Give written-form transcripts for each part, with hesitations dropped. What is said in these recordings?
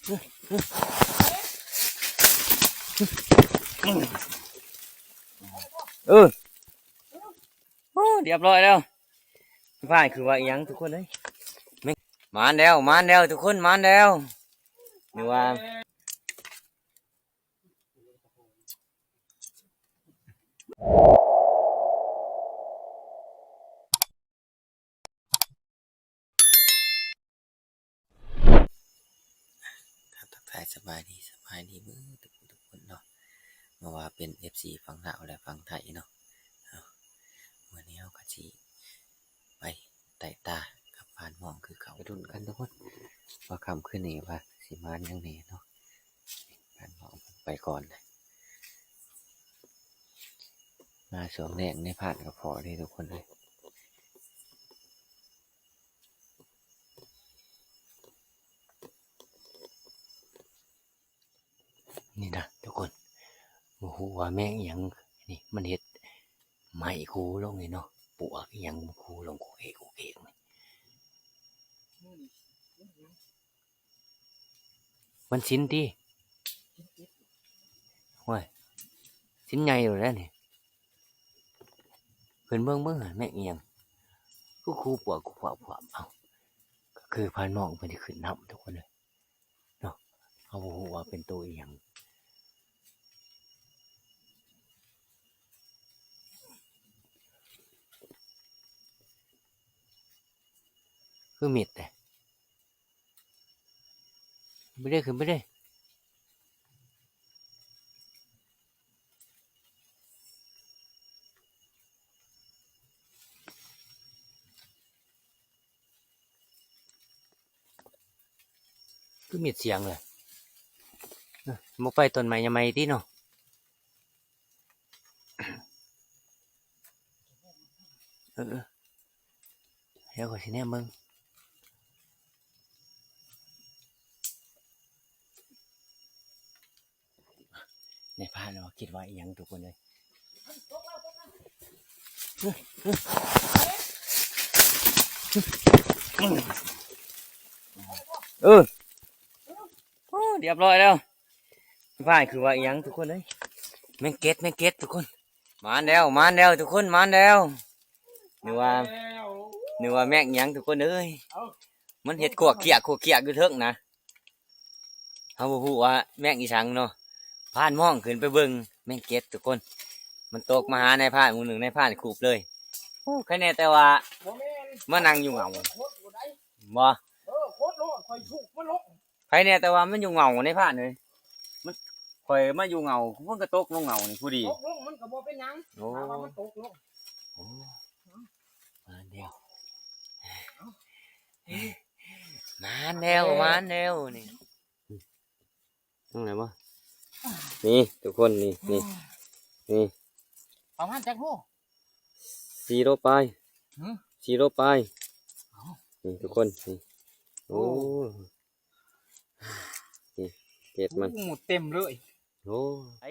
เออโอ้เรียบร้อยแล้วพ่ายคือว่ายังทุกคนเลยมาแล้วทุกคนมาแล้วนี่ว่าทักทายสบายดีมือทุกคนเนาะมาว่าเป็น FC ฝั่งลาวและฝั่งไทยเนาะวันนี้เราก็สิไปไต่ตากับผ่านมองคือเขาไปดุนกันทุกคนว่าคำขึ้นนี่ว่าสิมานยังนี่เนาะผ่านมองไปก่อนเลยมาสวมแดงในผ่านกับพอได้ทุกคนเลยนี่นะทุกคนโอ้โหว่าแม่งยังนี่มันเห็ดไม้คูลงเลยเนาะปวกยังคูลงกูเอกมันชิ้นที่ว้ยชิ้นใหญ่อยู่แล้วนี่เพิ่นเบิ่งแม่งยังคูปวกเอาก็คือพาน้องเพิ่นสิขึ้นน้ำทุกคนเลยเนาะเอาบ่ฮู้ว่าเป็นตัวอีหยังคือมิดแต่ไม่ได้ขึ้นไม่ได้คือมิดเสียงเลยมาไปต้นไม้ยังไงที่เนาะเดี๋ยวก่อนสิแน่มึงในพานเราคิดว่าอีหยังทุกคนเลยเรียบร้อยแล้วพ่ายคือว่าอีหยังทุกคนเลยแมงเก็ตทุกคนมาแล้วทุกคนมาแล้วนึกว่าแมงอีหยังทุกคนเอ้ยมันเห็ดขวกเขียอยู่เถิงนะเขาบอกว่าแมงอีสังเนาะพานมองขึ้นไปเบิ่งแมงเก็ตทุกคนมันตกมาหาในพานมือหนึ่งในพานคูบเลยแค่นี้แต่ว่ามันนั่งอยู่เหงาบ่ใครเนี่ยแต่ว่ามันอยู่เหงาในพานเลยมันคอยมาอยู่เหงามันก็ตกลงเหงานี่ผู้ดีมันก็บ่เป็นหยังโอ้มันตกลงมาเดียวนี่ตรงไหนวะนี่ทุกคนนี่ประมาณจักโล4 โลไป4 โลไปนี่ทุกคนนี่โอ้นี่เก็บมันหมดเต็มเลยโอ้ไอ้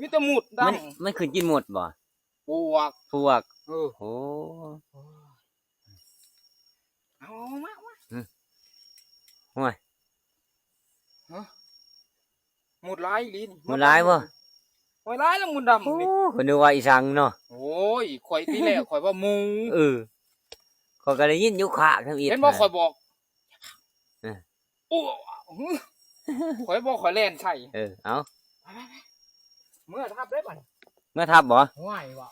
มีแต่หมดดำมันขึ้นกินหมดบ่ปวกโอ้เอามาโอ้ยหมดลายลิ้นหมดลายบ่หมดลายแล้วหมดดำนี่คนนึกว่าอีสังเนาะโอ้ยข่อยที่แรกข่อยว่ามูข่อยก็ได้ยินอยู่ขะทั้งอีกเห็นบ่ข่อยบอกโอ้ข่อยบอกข่อยแล่นใช่เอาเมื่อทับได้ป่ะเมื่อทับบ่ง่ายว่ะ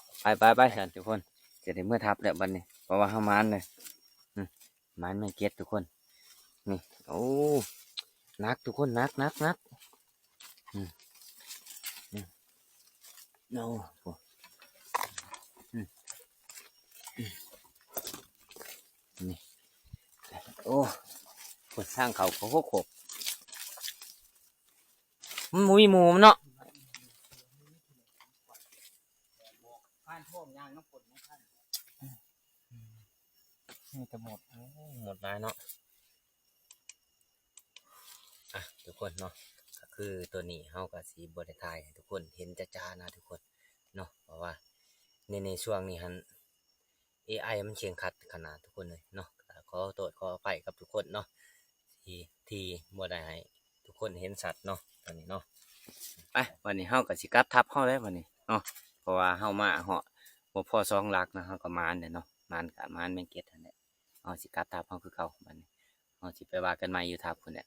ไปฉันทุกคนจะได้เมื่อทับแล้วบัดนี้เพราะว่าห้ามานเลยมันไม่เก็ตทุกคนนี่โอ้นักทุกคนนักโอ้นี่โอ้คนสร้างเขาโคกมันมีหมูมันเนาะนี่จะหมดลายเนาะทุกคนเนาะก็คือตัวนี้เฮากับสีบริทายทุกคนเห็นจ้านะทุกคนเนาะเพราะว่าในช่วงนี้ฮัน AI มันเชียงคัดขนาดทุกคนเลยเนาะขอโทษขออภัยกับทุกคนเนาะที่บ่ได้ให้ทุก กคนเห็นสัตว์เนาะตอนนี้เนาะไปวันนี้เฮาก็สิกลับทับเฮาแล้ววันนี้เนาะเพราะว่าเฮามาเหาะบ่พอสองหลักนะเฮาก็มานเนี่ยเนาะมานกะมานแมงเก็ดนั่นแหละเฮาสิกลับทับเฮาคือเก่าบัดนี้เฮาสิไปว่ากันใหม่อยู่ทับพุ่นแหละ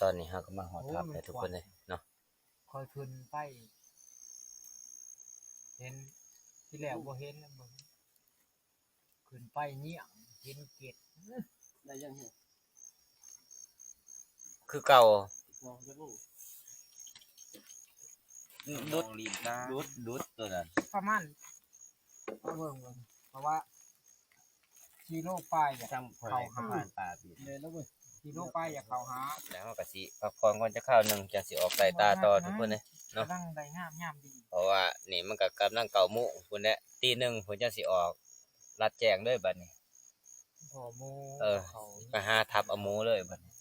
ตอนนี้เฮาก็มาฮอดทับแล้วทุกคนเลยเนาะคอยขึ้นไปเห็นที่แล้วบ่เห็นแล้วมึงขึ้นไปเหี้ยเห็นเกล็ดได้ยังไง คือเก่าดุดตัวนั้นประมาณเบิ่งเพราะว่ากิโลปลายอย่าเข้าหาป่าเลยแล้วเว้ยกิโลปลายอย่าเข้าหาแล้วก็สิพักผ่อนก่อนจะเข้านึงจะสิออกสายตาต่อทุกคนเลยเนาะตั้งได้งามดีเพราะว่านี่มันก็กำลังเก่ามุพุ่นแหละตีหนึ่งพุ่นจะสิออกรัดแจ้งเลยบัดนี้พอหมูไปหาทับเอาหมูเลยบัดนี้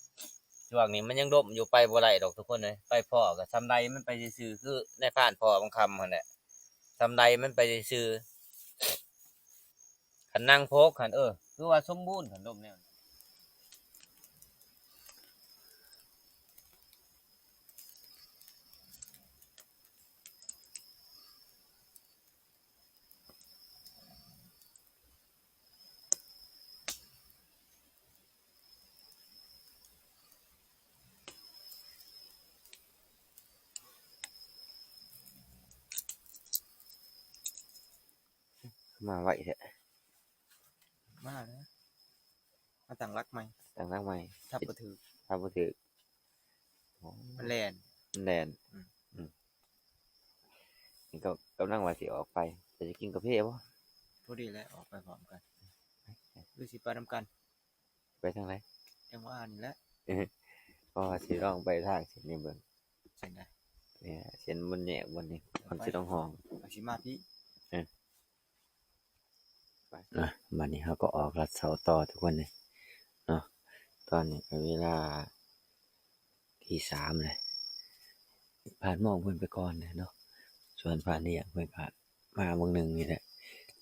ช่วงนี้มันยังดมอยู่ไปบ่ได้ดอกทุกคนเลยไปพ่อก็ซำใดมันไปซื่อคือในผ่านพ่อบางคำหั่นแหละซำใดมันไปซื่อคันนั่งโพกคันคือว่าสมบูรณ์คันดมแนวมาไว้แท้มาแล้วมาตั้งรักใหม่ตั้งรักใหม่ทับบ่ถือมันแล่นนี่ก็กำลังว่าสิออกไปจะกินกาแฟบ่พอดีแล้วออกไปพร้อมกันคือสิไปนำกันไปทางไหนจังว่านี่แหละพอสิลองไปทางเส้นนี้เบิ่งเส้นใดเนี่ยเส้นบนแยกบนนี้มันสิต้องห้องสิมาพี่บัดนี้เขาก็ออกลัดเสาต่อทุกคนเลยเนาะตอนนี้เวลาที่3เลยผ่านมองเพิ่นไปก่อนเลยเนาะส่วนผ่านนี่เพิ่นก็มาเบิ่งนึงนี่แหละ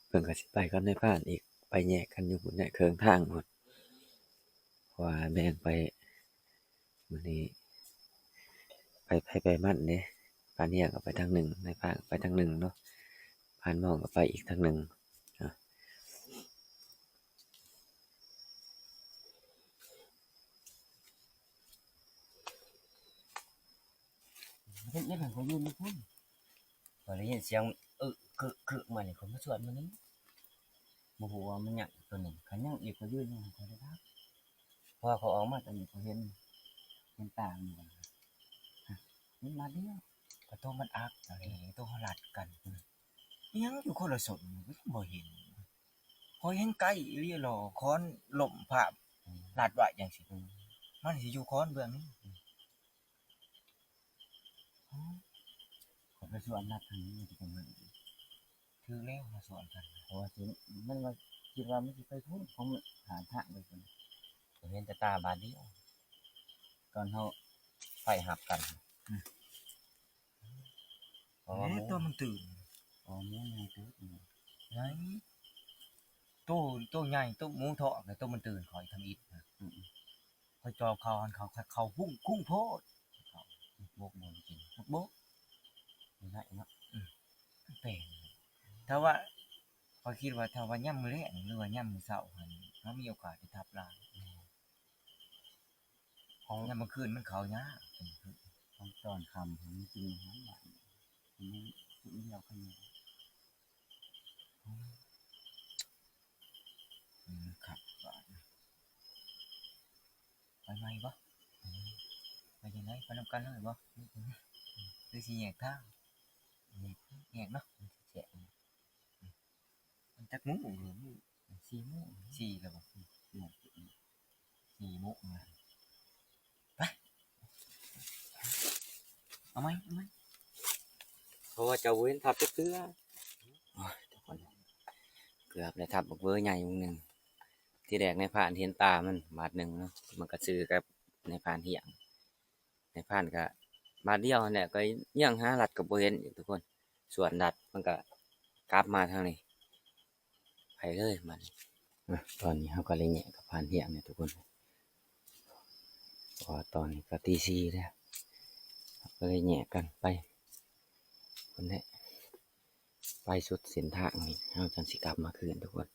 เพิ่นก็สิไปกับในผ่านอีกไปแยกกันอยู่พุ่นเนี่ยเครื่องทางพุ่นว่าแบ่งไปมื้อนี้ไปมันเด้ผ่านนี่ก็ไปทางนึงในผ่านไปทางนึงเนาะผ่านมองก็ไปอีกทางนึงเฮ็ดยังไงเขาอยู่นี่พุ่นพอได้ยินเสียงคือมานี่เขามาสวดมื้อนี้บ่ฮู้ว่ามันหยังตัวนึงคันยังอีกก็ยืนอยู่เขาได้ครับพอเขาออกมาตอนนี้เขาเห็นตามันมันมาเดียวกระโตมันอักอะไรตัวเขาลัดกันยังอยู่คนละสนบ่เห็นพอเห็นไกลอีหลีหรอค้อนล่มภาพลาดไว้จังซี่มันสิอยู่ค้อนเบื้องนี้เขาไปสวนนัดทางนี้ที่กันมันถือแล้วมาสอนกันเพราะว่าสิมันว่าคิดว่ามันสิไปพุ่นเขาหาทางไปพุ่นเห็นแต่ตาบาดเดียวตอนเขาไฟหับกันตัวมันตื่นหมูใหญ่ตัวไงตัวใหญ่ตัวหมูเถาะตัวมันตื่นคอยทำอิฐคอยจอเขาพุ่งโพดบกมันกินบกง่ายเนาะเป็นถ้าว่าพอคิดว่าถ้าว่าย่ำมื้อแลงหรือว่าย่ำมื้อเช้าเขามีโอกาสได้ทับลายของย่ำมื้อคืนมันเขายากตอนค่ำผมกินอาหารหวานผมกินเดียวกันครับไปไหมบ่ไปยังไงไปนำกันเลยบ่หรือสิแยกทางแยกเนาะแฉะมันจักมุ้ง4 แล้วบ่4 มุ้งไปเอาไหมเพราะว่าจะเว้นทับจะเกลือทุกคนเกือบเลยทับบักเบอร์ใหญ่วงหนึ่งที่แรกในผ่านเห็นตามันบาทหนึ่งเนาะมันก็ซื้อกับในผ่านเหี่ยงในผ่านก็บาทเดียวเนี่ยก็ยังหาหลัดกับเบอร์เห็นอยู่ทุกคนส่วนหลัดมันก็กลับมาทางนี้ไปเลยมันตอนนี้เขาก็เลยแยกกับผ่านเหี่ยงเนี่ยทุกคน พอตอนนี้ก็ตีสี่แล้วก็เลยแยกกันไปคนนี้ไปสุดเส้นทางนี่เราจังสิกลับมาคืนทุกคน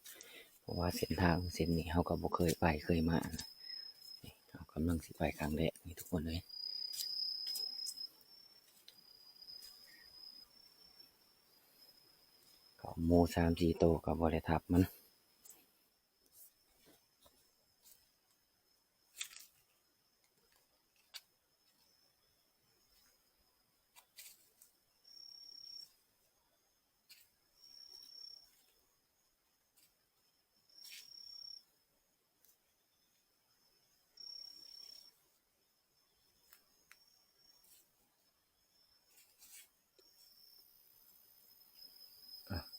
เพราะว่าเส้นทางเส้นนี้เราก็บ่เคยไปเคยมานะนี่เรากำลังสิไปครั้งแรกนี่ทุกคนเลยก็หมู3-4โตวก็บ่ได้ทับมัน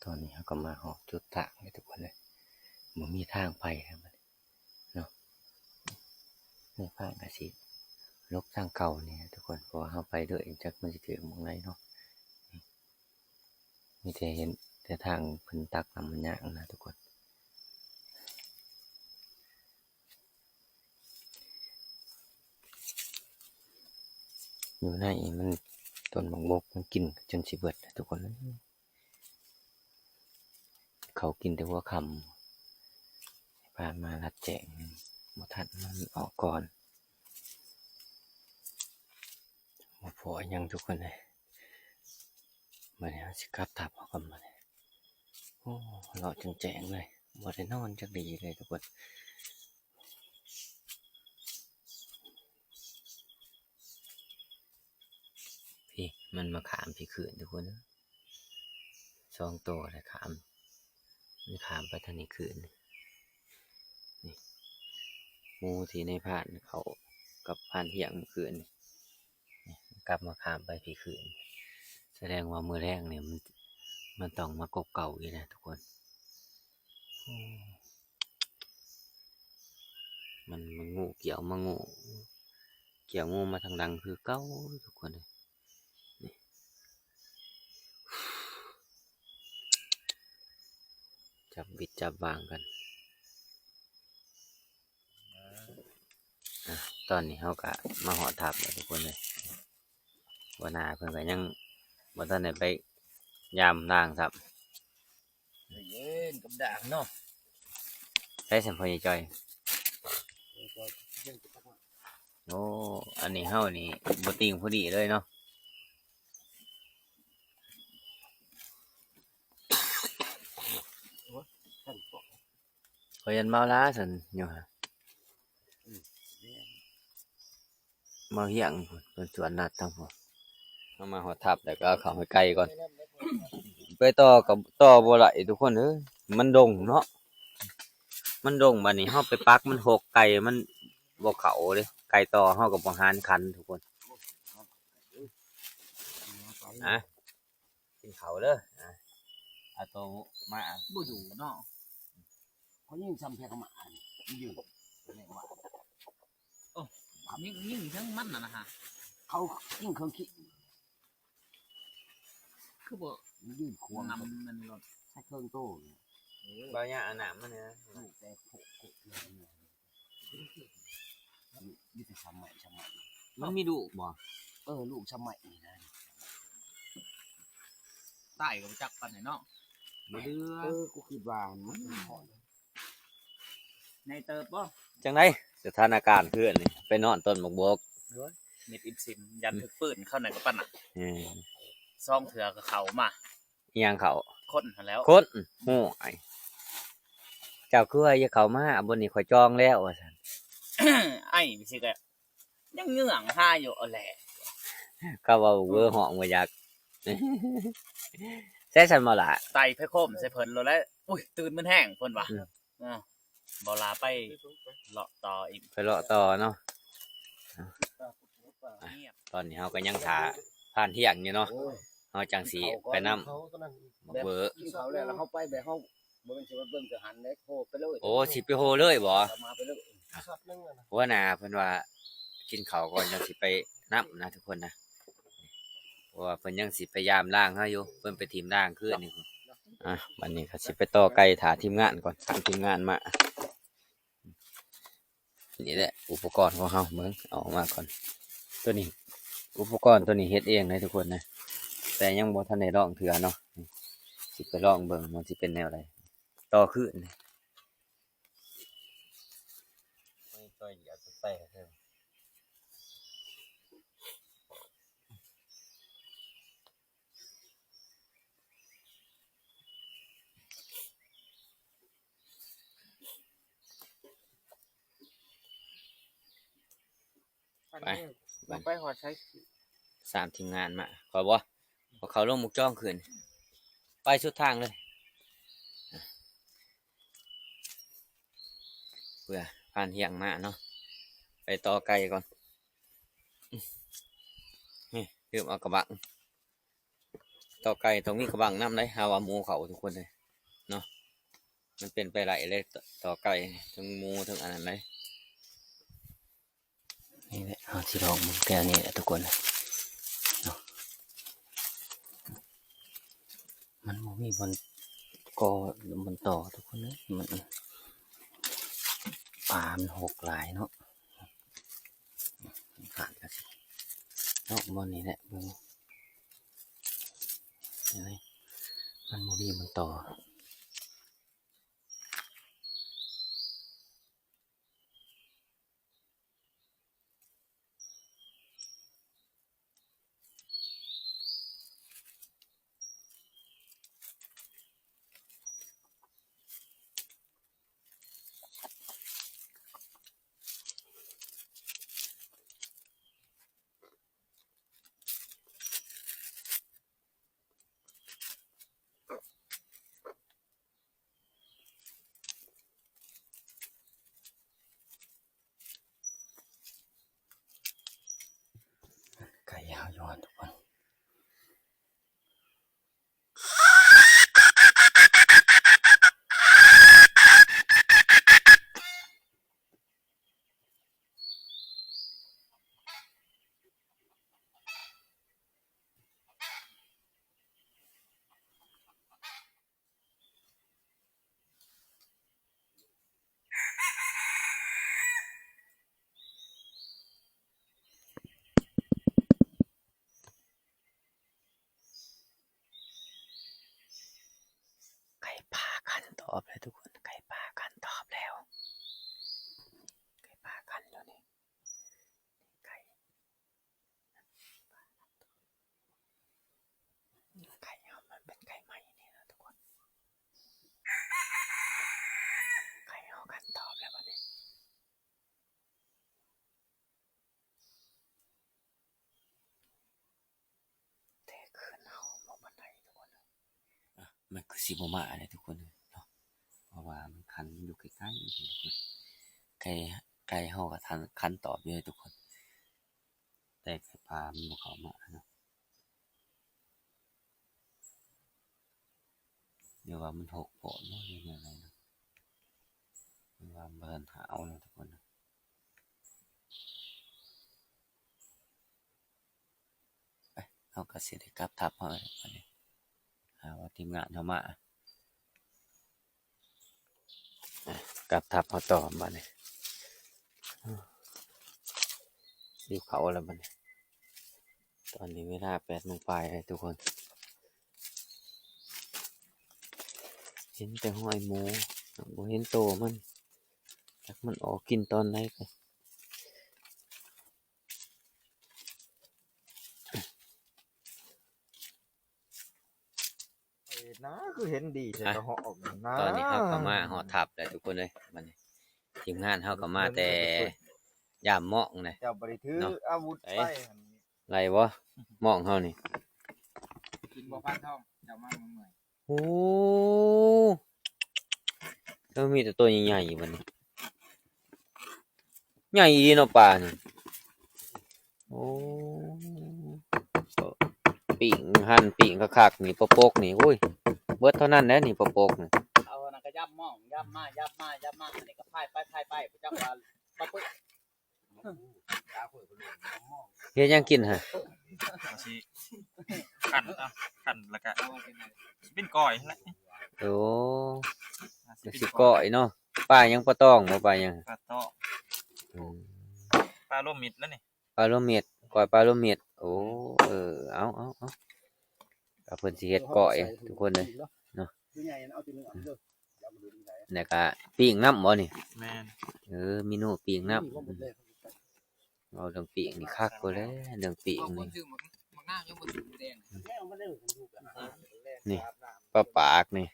ตอนนี้เราก็มาหอบจุดทางเลยทุกคนเลยมันมีทางไปครับมันเนาะในภาคกสิลกทางเก่าเนี่ยทุกคนเพราะว่าเราไปด้วยจักมันจะถึงหมองไหนเนาะมีแต่เห็นแต่ทางเพิ่นตักนำมันยากนะทุกคนอยู่ในมันต้นบางบกมันกินจนสิเบิดนะทุกคนเขากินแต่หัวค่ำผ่านมารัดแจงบ่ทันมันออกก่อนบ่พอยังทุกคนเลยมาเนี่ยสิกลับทับเอากันมาเลยโอ้รอจนแจงเลยบ่ได้นอนจักดีเลยทุกคนพี่มันมาขามพี่ขืนทุกคนนะ2 ตัวเลยขามมันขามไปทางนี้ขืนนี่หมูที่ในผ่านเขากับผ่านเที่ยงเมื่อคืนนี่กลับมาขามไปพี่ขืนแสดงว่ามือแรกเนี่ยมันต้องมากบเก่าอยู่นะทุกคนมันงูเกี่ยวมางูเกี่ยวงูมาทางดังคือเก้าทุกคนเลยนี่จับบิดจับวางกันตอนนี้เขากะมาหอทับเลยทุกคนเลยวันหน้าเพิ่นก็ยังบ่ทันได้ไปยามด่างครับเย็นกับด่างเนาะ ใช้สัมพยจอยโอ้อันนี้เฮานี่บ่ติงพอดีเลยเนาะพยันเมาล้าสันอยู่ฮะเมาเหี่ยงเพิ่นสวนนัดทั้งพวกเอามาหอทับแล้วก็เอาเข้าไปไกลก่อนไปต่อกับต่อบ่ไหลทุกคนเอ้ยมันดงเนาะมันดงบัดนี้เฮาไปปักมันหกไก่มันบ่เข้าเด้ไก่ต่อเฮาก็บ่หานคันทุกคนนะกินเขาเด้อเอาตัวมาบ่อยู่เนาะเขายิ่งซ้ำแค่กระหม่อมอยู่ในว่ายิ่งทั้งมันนะฮะเขายิ่งเครื่องคิดคือบ่ยืดควง นำมันรถใช้เครื่องโต้บ่ยาอันน่ะมันเนี่ยแต่โผล่นี่เป็นสมัยมันมีลูกบ่ลูกสมัยนี่นะใต้ก็จักปันไหนเนาะบ่เดือกูคิดว่ามันในเติบบ่จังได๋สถานการณ์คืออันนี้ไปนอนต้นบกบกเม็ดอินซิมยันถึกปืนเข้าไหนก็ปั่นน่ะซองเถื่อก็เข้ามาอีหยังเขาคนแล้วคนโอ้ยเจ้าคือว่าอย่าเข้ามาบนนี้ข่อยจองแล้วว่าซั่นไอ้พี่สิก็ยังเงื่องหาอยู่เอาแหละก็ว่าเวอร์ห้องบ่อยากใส่ซั่นบ่ล่ะไตไผโคมใส่เพิ่นแล้วอุ้ยตื่นมันแห้งเพิ่นว่าบ่ลาไปเลาะต่ออีกไปเลาะต่อเนาะตอนนี้เฮาก็ยังท่าผ่านเที่ยงอยู่เนาะเฮาจังสิไปนำเบอร์กินเขาแล้วเฮาไปแบบเฮาบ่แม่นสิว่าเบิ่งจะหันเด้โหไปเลยโอ้สิไปโหเลยบ่มาไปเลยหัวหน้าเพิ่นว่ากินข้าวก่อนจังสิไปนำนะทุกคนนะเพราะว่าเพิ่นยังสิพยายามล้างเฮาอยู่เพิ่นไปทีมล้างคืนนี่บัดนี้ก็สิไปต่อไก่ถาทีมงานก่อนทางทีมงานมา นี่แหละอุปกรณ์ของเราเบิ่งเอาออกมาก่อนตัวนี้ อุปกรณ์ตัวนี้เฮ็ดเองนะทุกคนนะแต่ยังบ่ทันได้ลองเถื่อเนาะสิไปลองเบิ่งมันสิเป็นแนวใดต่อขึ้นไม่ค่อยอยากไปเด้อไปหอดใช้ สามทีมงานมาขอบ่พอเขาลงมุกจ้องขึ้นไปสุดทางเลยเพื่อผ่านเหียงมาเนาะไปต่อไกลก่อนนี่คือเอากระบังต่อไกลตรงนี้กระบังน้ำได้หาว่าหมูเขาทุกคนเลยเนาะมันเป็นไปหลายเลยต่อไกลทั้งหมูทั้งอันนั้นเลยนี่แหละเอาที่ลองมึงแก้วนี่แหละทุกคนเนาะมันบ่มีบนกอบนต่อทุกคนเลยมันปลามันหกหลายเนาะขาดกันเนาะบนนี้แหละมึงอะไรมันบ่มีบนต่อไก่ยาวย้อนทุกคนไก่ป่ากันตอบเลยทุกคนไก่ป่ากันตอบแล้วไก่ป่ากันอยู่นี่ไก่ไก่เอามันเป็นไก่ใหม่นี่นะทุกคนไก่เอากันตอบแล้ววันนี้เทคืนเอาบ่บันไดทุกคนมันคือสิบ่มาเลยทุกคนเนาะเพราะว่ามันคันอยู่ใกล้ๆทุกคนไก่เฮาก็ทันคันตอบอยู่ทุกคนแต่ไก่ปลามันบ่เข้ามาเนาะเดี๋ยวว่ามันหกโปะเนาะยังไงเนาะเดี๋ยวว่าเบิ่นหาเอาเนาะทุกคนไปเฮาก็สิได้กลับทับเฮาเลยบัดนี้หาว่าทีมงานเฮามากลับทับเฮาต่อบัดนี้รีบเข้าแล้วบัดนี้ตอนนี้เวลา8:00 นเลยทุกคนเห็นแต่ห้อยหมูบ่เห็นโตมันจักมันออกกินตอนไหนก็นะคือเห็นดีแต่ก็เหาะออกนะ ตอนนี้เฮาก็มาฮอดทับแล้วทุกคนเลยบัดนี้ทีมงานเฮาก็มาแต่ยามหม้องนะ เจ้าบ่ได้ถืออาวุธไปหั่น ไรบ่หม้องเฮานี่ กินบ่พันทองเจ้ามาเมื่อย โอ้แล้วมีแต่ตัวใหญ่ๆบัดนี้ใหญ่ดีเนาะปลานี่โอ้ปิ่งหั่นปิ่งคักๆนี่ปะโปกนี่โอ้ยเบิดเท่านั้นแหละนี่ปะโปกนี่ เอานั่นก็ย่ำม่องย่ำมาอันนี้ก็พายไปจังว่าปะปึ๊ก เฮ็ดหยังกินฮะ สิขันเอาขันแล้วก็สิเป็นก้อยนั่นแหละ โอ้ สิ สิก้อยเนาะปลายังปลาตองบ่ปลายัง ปลาต้อ อืม ปลาร่วมมิดแล้วนี่ ปลาโลเม็ดก้อยปลาโลเม็ดโอ้เอาก็เพิ่นสิเฮ็ดก้อยทุกคนเลยแล้วก็ปิ้งน้ำบ่นี่ แม่น เมนูปิ้งน้ำเอาเรื่องปิ้งนี่คักกว่าแล้วเรื่องปิ้งนี่นี่ปลาปากนี่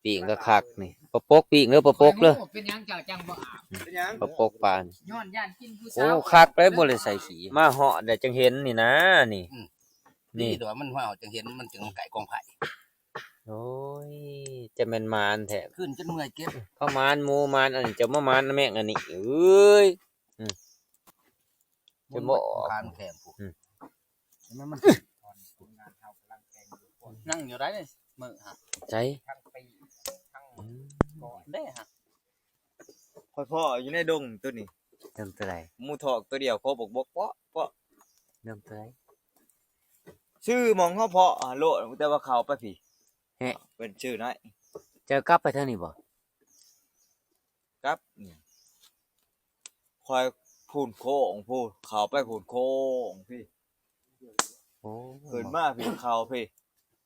ปิ้งก็คักนี่ปลาปกปิ้งเด้อปลาปกเด้อ เป็นหยังเจ้าจังบ่อาบ ปลาปกปาน ย้อนย่านกินผู้ โอ้ สาว คักเลยบ่ได้ใส่ขี้มาเหาะได้จังเห็นนี่นะนี่ นี่ นี่ แต่ว่ามันว่าเอาจังเห็นมันจึงไก่กองไผ่ โอ้ยจะแม่นมารแท้ ขึ้นจนเมื่อยเก็บ เขามารหมู่มารอันนี้จะมามารแม่งอันนี้เอ้ย จะบ่ คานแข็งผูก มัน นั่งอยู่ได้เลยมื้อฮะ ใจ ได้ฮะ ค่อยพ่ออยู่ในดงตัวนี้ เริ่มตัวใด หมูทอกตัวเดียวโคบกเปาะ เริ่มตัวใด ชื่อมองเขาเพาะโลดแต่ว่าเขาไปพี่ แฮะ เป็นชื่อน้อย เจอกลับไปเท่านี้บ่ ครับนี่คอยพูนโค้งพูนเขาไปพูนโค้งพี่ โอ้ ขึ้นมาพี่เขาพี่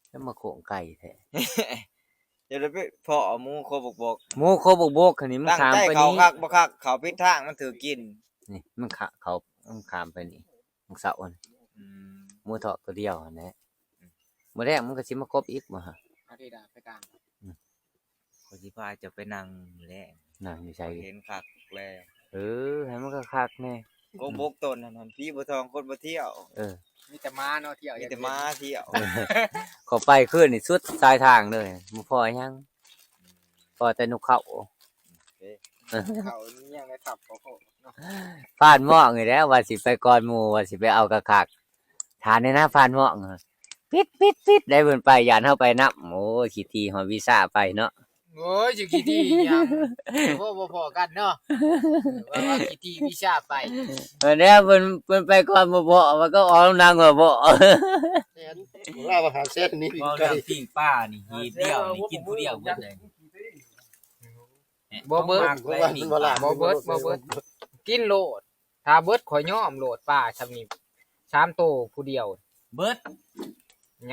แล้วมาโขงไก่แท้ เดี๋ยวไปเพาะหมูโคบก หมูโคบกคันนี้มัน ตั้ง ขาม ใจ ไป เขา นี่ คักบ่คักเขาพิดทางมันถือกิน นี่มันขามไปนี่มันเสาอัน อืม หมูทอดตัวเดียวนั่นแหละมื้อแรกมันก็สิมากบอีกบ่ฮะ อาทิตย์ดาไปกลาง คนที่พาจะไปนั่งแล้ง นั่งอยู่ไส เห็นคักแล้ว ให้มันก็คักแน่ โกบกตนนั่นพี่บ่ทองคนบ่เที่ยว มีแต่ม้าเนาะเที่ยว มีแต่ม้าเที่ยว เขาไปขึ้นนี่สุดสายทางเลยบ่พอหยังพอแต่นกเขา เขายังได้ขับเขาเนาะ ฟาดหม้อนี่แหล้วว่าสิไปก่อนหมู่ว่าสิไปเอากะคักทานในหน้าฟาดหม้อปิดได้เพิ่นไปยานเฮาไปนับโอ้ยขี้ทีฮอดวีซ่าไปเนาะ โอ้ยสิกี่ทียังบ่พอกันเนาะว่ากี่ทีวิชาไป แล้วเพิ่นไปก่อนบ่มันก็ออกนางว่าบ่ ว่าว่าหาเส้นนี้ บ่เรื่องปิ้งป้านี่หีบเดียวนี่กินผู้เดียวเบิดเลย บ่เบิด บ่ บ่เบิดกินโลดถ้าเบิดข่อยยอมโลดป้าซำนี้3โตผู้เดียว เบิด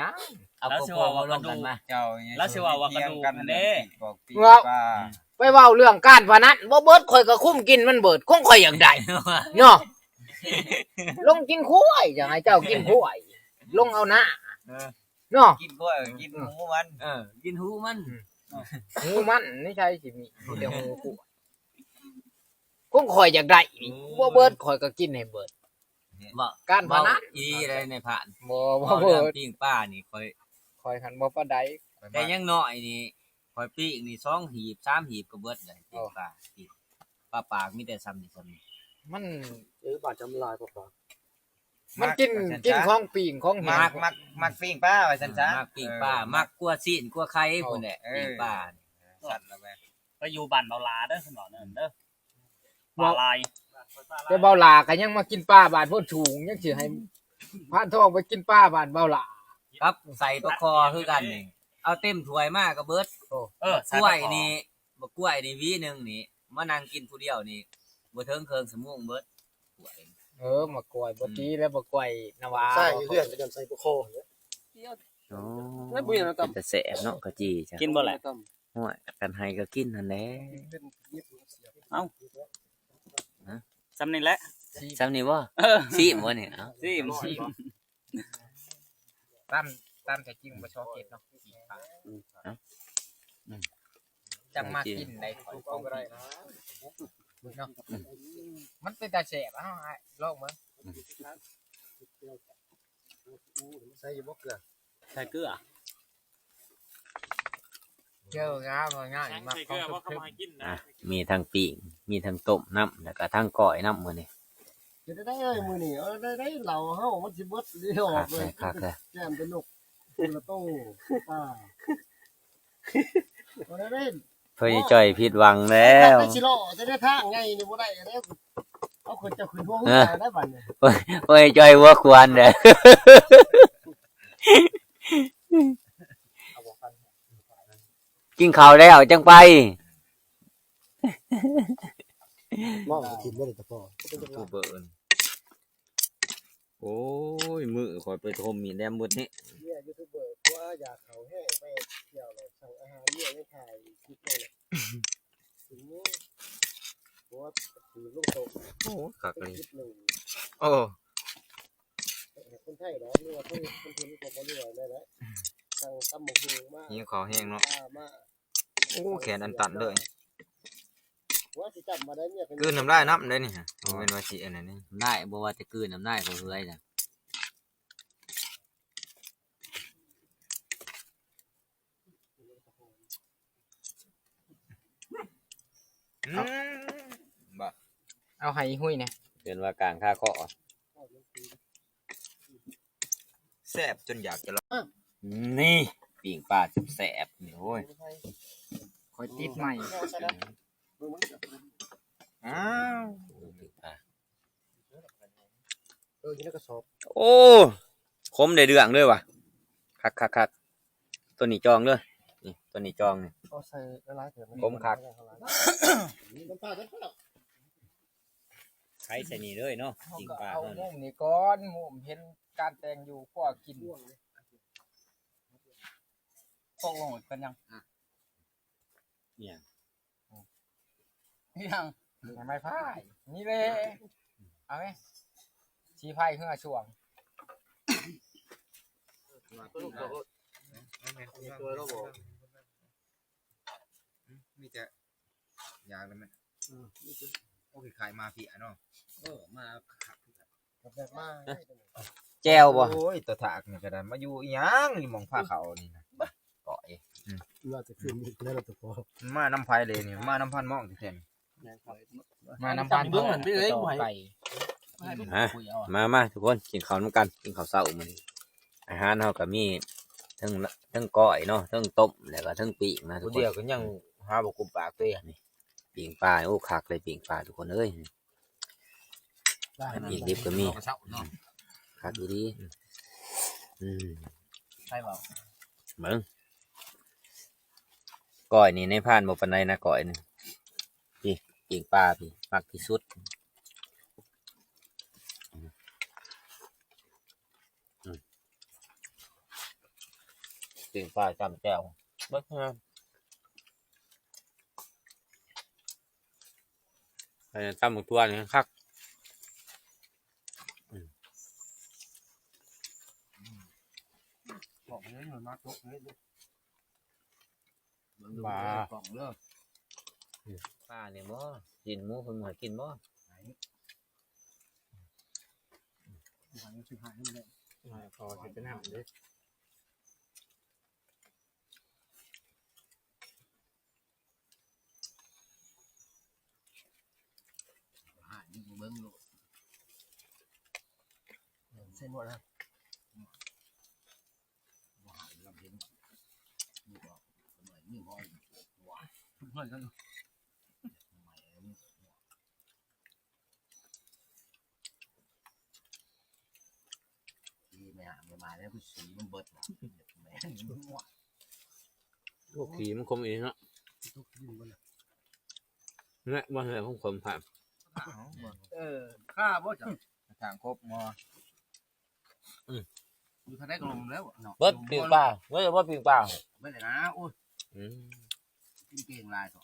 ยัง เอา แล้ว พ สิ อ ว่า ๆ ว่า ลงกันมา เจ้า แล้วสิว่ากระดูกนั่นเด้ บอกปี ว่า ป้า ไปเว้าเรื่องการพนันบ่เบิดข่อยก็คุ้มกินมันเบิดคงข่อยอยากได้เนาะลงกินคุ้ยจังไงเจ้ากินคุ้ยลงเอาหน้าเนาะ กินกล้วยกินหมูมัน กินหูมัน หูมันไม่ใช่สิมีแต่หูกูคงคอยอยากได้บ่เบิดคอยก็กินให้เบิด บ่ การพนัน อีได้ในผ่าน บ่ บ่ เบิ เรื่อง ด ปิ้งป้านี่ค่อย คอยคันบ่ปานใด แต่ยังน้อยนี่ค่อยปิ้งนี่2หีบ3หีบก็เบิดเลยปิ้งป้าปิ้งป้าปากมีแต่ซ้ำนี่ซ้ำนี่ มัน บาดจำลายบ่ มันกินของปีงของ มั หั กปิ้งป้าไว้ซั่นจ้ะ มักปิ้งป้ามักกลัวซีนกลัวไข่พุ่นแหละปิ้งป้านี่ สั่นแล้วแม่ ไปอยู่บ้านเบาลาเด้อคุณหมอเด้อปลาลาย แต่เบาหลาก็ยังมากินปลาบานโพดสูงยังสิให้พานทองไปกินปลาบานเบาหลา ครับใส่ปลาคอคือกันนี่เอาเต็มถ้วยมาก็เบิด ใส่ กล้วย ปลาคอ นี่บ่กล้วยนี่หวีหนึงนี่มานั่งกินผู้เดียวนี่บ่ถึงครึ่งชั่วโมงเบิดกล้วย มากล้วยบ่ตีแล้วบ่กล้วยนาวา ใส่เพื่อนจะใส่ปโค อ๋อเป็นแต่แสบเนาะกะจีจ้ะ กินบ่แหละ ห้วยกันให้ก็กินนั่นแหละ ซ้ำนี่แหละ ซ้ำนี่บ่ซีมบ่เนี่ยเอ้า ซิม ตามแต่จริงบ่ชอบเก็บเนาะจังมากินได้ข่อยก็ได้นะเนาะมันเป็นตาแสบอ้าวลองมั้ย ใส่บ่เกลือ ใส่เกลือ เจองาบ่ง่ายมากของทุก อ่ะมีทั้งปิ้งมีทั้งต้มน้ำแล้วก็ทั้งก้อยน้ำมื้อนี้ จะได้เอ้ยมื้อนี้ได้เหล่าเฮามันสิเบิดเดียวออกเลย คักเลย แก้มเป็นนกคนละโตป้าได้ เพิ่นจ่อยผิดหวังแล้ว ได้สิโลจะได้ทางไงนี่บ่ได้แล้วเอาคนจะขึ้นหัวหัวได้บัดนี้ เพิ่นจ่อยหัวควรเด้อ กินข้าวแล้วจังไป กินบ่ได้แต่พอ กูเบิ่นโอ้ยมือข่อยไปทมมีแนมหมดนี่ เนี่ยยูทูบเบอร์ว่าอยากเขาแห้งไปเที่ยวเลยสั่งอาหารเนี่ยไม่ถ่ายคลิปเลยถึงนี้เพราะว่าถือลูกโต โอ้คัก เป็น เลย คลิปหนึ่ง โอ้ คนไทยเนาะนี่ว่าคนทุนก็บ่รู้ได้แล้วสั่งตำหมกหูมา นี่ขอแห้งเนาะ มา โอ้แขนอันตันเลย ว่าสิจับมาได้เนี่ย กลืนน้ำได้น้ำได้นี่ฮะโอ้เป็นว่าสิอันนั้นนี่ได้บ่ว่าจะกลืนน้ำได้ก็เฮ้ยจ้ะบ่ เอาให้หุ้ยเนี่ย เป็นว่ากลางค่าเคาะแซ่บจนอยากจะลองนี่ปิ่งปลาแซ่บๆนี่โอ้ย คอยติดใหม่ อ้าวปิ่งปลา กินแล้วก็สอบ โอ้คมได้เดืองเลยว่ะคักตัวนี้จองเลยนี่ตัวนี้จองนี่ ก็ใส่ละลายเถอะ ผมคัก น้ำปลาน้ำปลา ใช้ใส่นี่เลยเนาะปิ่งปลา เอา เนาะ มุมนี่ก่อนมุมเห็นการแต่งอยู่พวกกินพวกลงเป็นยัง เนี่ย ยังไม่พ่ายนี่เลยเอาไหมชี้ไพ่ขึ้นมาช่วง ตัวเราบอก มีแต่อยากเลยมันโอเคขายมาพี่เนาะมาขับ แบบมา แจวบ่ โอ้ยตัวถากนี่ก็ได้มาอยู่อีหยังนี่มองผ้าเขานี่นะ ก่อย ว่าจะขึ้นแล้วเราจะพอ มาน้ำไผเลยนี่มาน้ำพันหมองที่แท้นี่ มาน้ำพันเบื้องหันไปเลยไก่ ฮะมาทุกคนกินข้าวนำกันกินข้าวเช้ามื้อนี้อาหารเฮาก็มีทั้งก้อยเนาะทั้งต้มแล้วก็ทั้งปิ้งนะทุกคน เดียวก็ยังหาบ่กุมปากตัว ปิ้งปลาโอ้คักเลยปิ้งปลาทุกคนเอ้ยปิ้งดิบก็มีคักอยู่ดีใช่เปล่า เบิ่งก้อยนี่ในพานบ่ปานใดนะก้อยนี่พี่ปิ้งปลาพี่มักที่สุดปิ้งปลาจำแจ่วเบิ่งฮะไอ้จำหมกตัวนี่คัก บอกเลยมันมาตกเลย ปลา กล่องเลิก ปลาเนี่ยบ่กินหมูเพิ่นบ่ให้กินบ่ พอจะเป็นหางเลย เส้นหมดแล้ว มาแล้วคือสีมันเบิด พวกขี้มันคมอีกเนาะเนี่ยบ่ให้ผมคมผ่าน ข้าบ่จัง ทางครบมอ อยู่ทางได้กลมแล้วเนาะ เบิดปิ้งปลาเบิดบ่ปิ้งปลา ไม่ได้นะโอ้ย อืม กินเก่งลายต่อ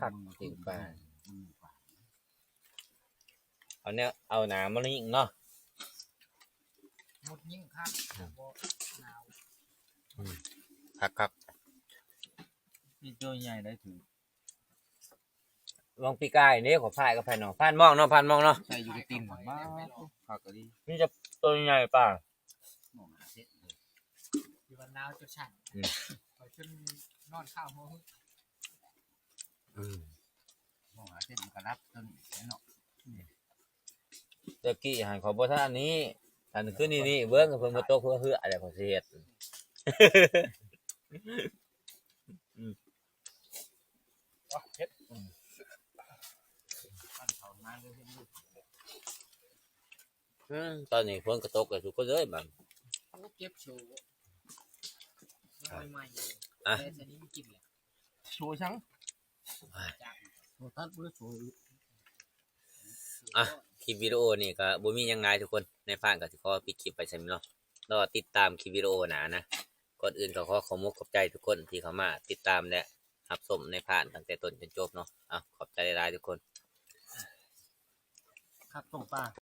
คักปิ้งปลาเอาเนี่ยเอาหนามันยิงเนาะ หมดยิ่งครับ คัก มีตัวใหญ่ได้ถือ ลองปีกายนี่ขอพายกับพายเนาะพานมองเนาะพานมองเนาะ ใส่อยู่ในตีนบ้าผักก็ดี นี่จะตัวใหญ่ป่ะ อยู่วันดาวจุดฉันไปจนนอนข้าวหัว มองหาเส้นกระดับต้นเนาะ ตะกี้หันขอบ่ท่าอันนี้อันขึ้นนี่เบิ้งเพิ่นมาโตเพื่อเฮืออะไรขอสิเฮ็ดตอนนี้ฝนก็ตกแล้วทุกคนเอ้ยบัด เก็บโชว์ใหม่ อ่ะ โชว์ชังโชว์ตัดบ่ได้โชว์ อ่ะคลิปวิดีโอนี่ก็บ่มีหยังไงทุกคนในพานก็สิขอปิดคลิปไปซั่นเนาะรอติดตามคลิปวิดีโอหน้านะก่อนอื่นก็ขอขอบคุณขอบใจทุกคนที่เข้ามาติดตามและรับชมในพานตั้งแต่ต้นจนจบเนาะขอบใจหลายๆทุกคน ครับส่งปลา